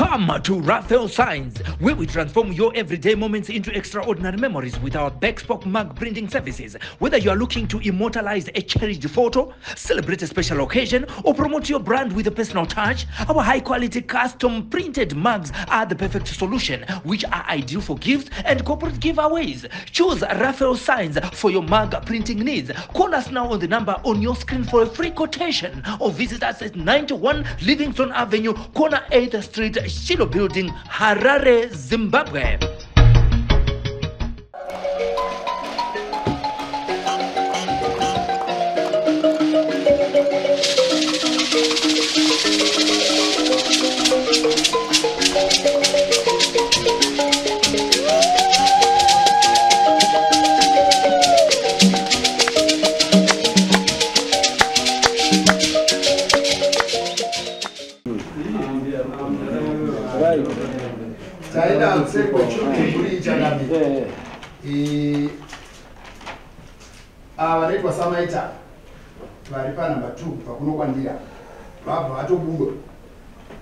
Come to Raphael Signs, where we transform your everyday moments into extraordinary memories with our Bespoke mug printing services. Whether you are looking to immortalize a cherished photo, celebrate a special occasion, or promote your brand with a personal touch, our high-quality custom printed mugs are the perfect solution, which are ideal for gifts and corporate giveaways. Choose Raphael Signs for your mug printing needs. Call us now on the number on your screen for a free quotation, or visit us at 91 Livingston Avenue, corner 8th Street, Shilo Building, Harare, Zimbabwe. Taida seko chumi kuri chanabi. Wanaitwa Samaita varipa number 2 pakunokwandira vabva vatobudo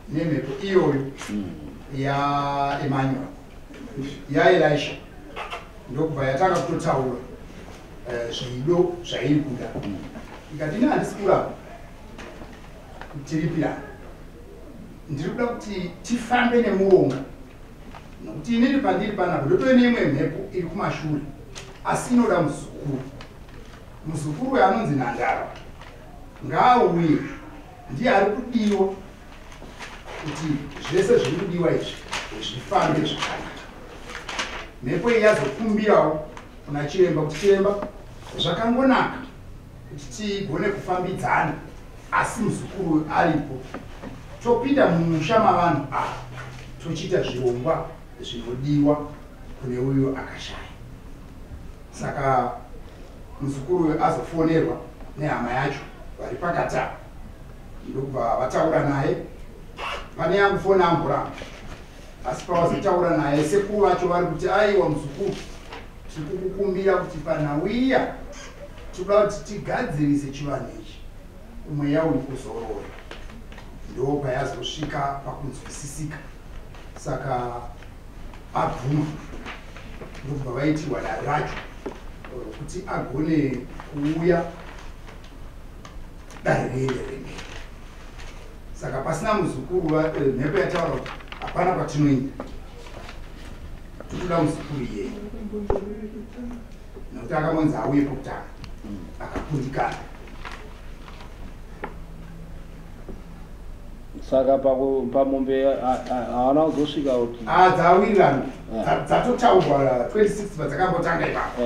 nemhepo iyoyo ya Emmanuel ya Elisha ndokubva yatanga kutotaura zvido zvairi kuda ikati ine handisi kuramba kutiripirana ndiri kuda kuti tifambe nemuronga nokuti inini pandiri panapa ndotoe neimwe mhepo iri kumashure asi inoda muzukuru anonzi Nandara ngaauye ndiye ari kudiwa kuti zvese zviri kudiwa izvi zvifambe zvakanaka. Mhepo iyi yazokumbirawo kuna chiremba kuti chiremba zvakangonaka kuti tigone kufambidzana asi muzukuru aripo topinda mumusha mavanhu tochiita zvirongwa zvinodiwa kune uyo akashaya. Saka muzukuru azofonerwa nehama yacho vari pakata ndokubva vataura naye pane yangu foni amburamba asi pavazotaura naye sekuru vacho vari kuti aiwa muzukuru tiri kukukumbira kuti panhauya tinoda kuti tigadzirise chivanhu ichi umweya uri kuzorora. Ndobva yazosvika pakunzwisisika saka abvuma ndobva vaitirwa dare racho kuti agone kuuya dare remene. Saka pasina muzukuru mhepo yataura kuti hapana kwatinoenda totoda muzukuru iyeye nokuti akamonzi auye pokutanga akakundikana. Saka pamombe haana kuzosvika kuti dzawirirana dzatotaurwa 26 padzakambotanga ipapo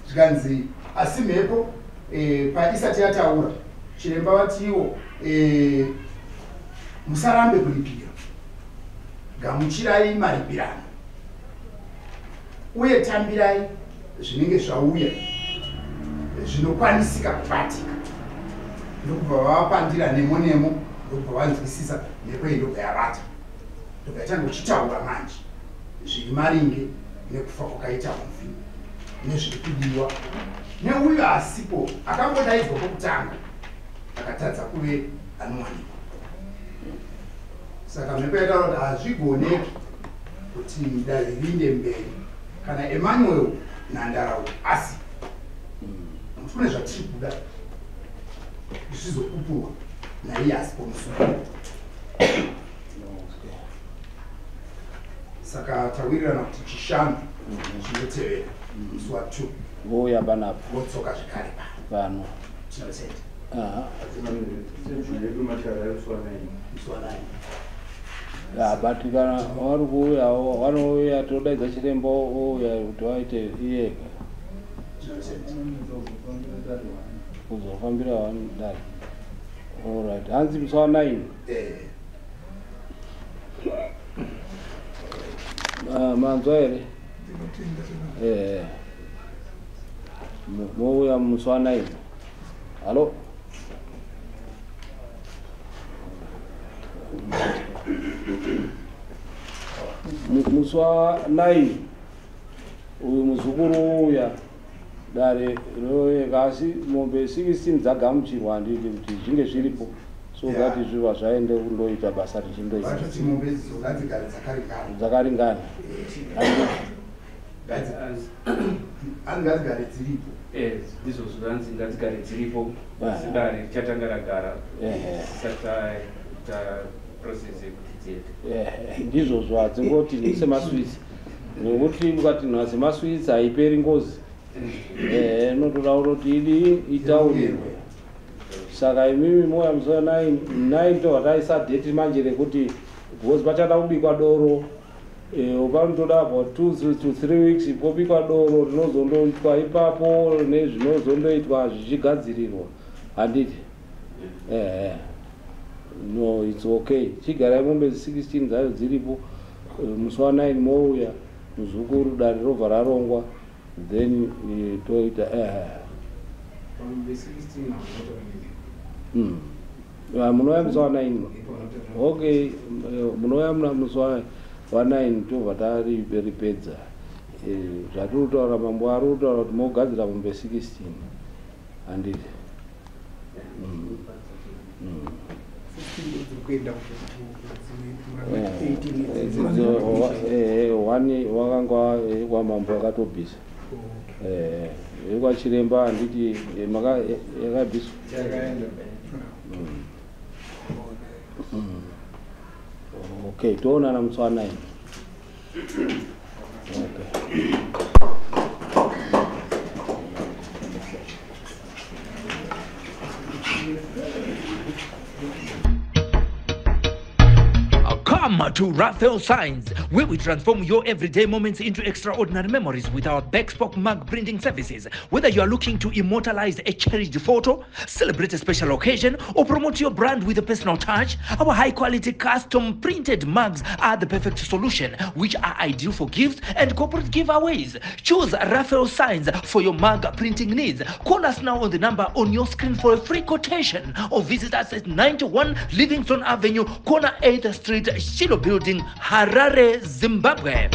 zvikanzi asi mhepo paisati yataura chiremba vatiwo musarambe kuripira gamuchirai maripirano uye tambirai zvinenge zvauya zvinokwanisika kubatika. Ndokubva vavapandira nemo ndokubva vanzwisisa mhepo iyi ndobva yavata ndobva yatanga uchitaura manje zviri maringe nekufa kwakaita mufi nezviri kudiwa neuyo asipo akangodaidzwa pokutanga akatadza kuve anowanikwa. Saka mhepo yataura kuti hazvigoneki kuti dare rinde mberi kana Emmanuel Nandara asi mufune zvatiri kuda zvichizopupurwa naiye asipo musukuru. Saka tawirirana kuti chishanu chinotevera musi wa2 vouya panapo votsoka zvekare pano tinotenda but kana vari kuuya vanouya todaidza chiremba ouya kuti vaite iyega kuzofambira vanhu dare. Alright, hanzi musi wa9 manzwa here mouya musi wa9. Halo musi wa9 uyu muzukuru uya dare royeka asi mombe 16 dzagamuchirwa handiti kuti zvinge zviripo so that zviva zvaende kundoita basa richindoita vatoti mombe dzigare dzakaringana dzakaringana ngadzigare dziripo ndizvo zvinanzi ngadzigare dziripo sidare richatanga ragara sata process yekuti dziete ndizvozvo hadzingoti semaswitsi nekuti ukati nhasi semaswitsi haiperi ngozi inotoda kuti idi itaunirwe saka imimi moya muzuva 9 tovataisadheti manje rekuti because pachada kubikwa doro panotoda about 2 to 3 weeks popikwa doro rinozondoitwa ipapo nezvinozondoitwa zvichigadzirirwa handiti no it's okay chigarai mombe 16 dzayo dziripo musi wa9 mouya muzukuru dare robva rarongwa then toita munouya musi wa9 okay munouya musi wa9 tobva taripedza zvatiri kutaura mambo ari kutaura kuti mogadzira mombe 16 handiti wakanga kwamambo akatobhisa kwachiremba handiti yakabhiswa okay toonana musi wa9 Come to Raphael Signs, where we transform your everyday moments into extraordinary memories with our Bespoke mug printing services. Whether you are looking to immortalize a cherished photo, celebrate a special occasion, or promote your brand with a personal touch, our high-quality custom printed mugs are the perfect solution, which are ideal for gifts and corporate giveaways. Choose Raphael Signs for your mug printing needs. Call us now on the number on your screen for a free quotation, or visit us at 91 Livingstone Avenue, corner 8th Street, Shilo Building, Harare, Zimbabwe.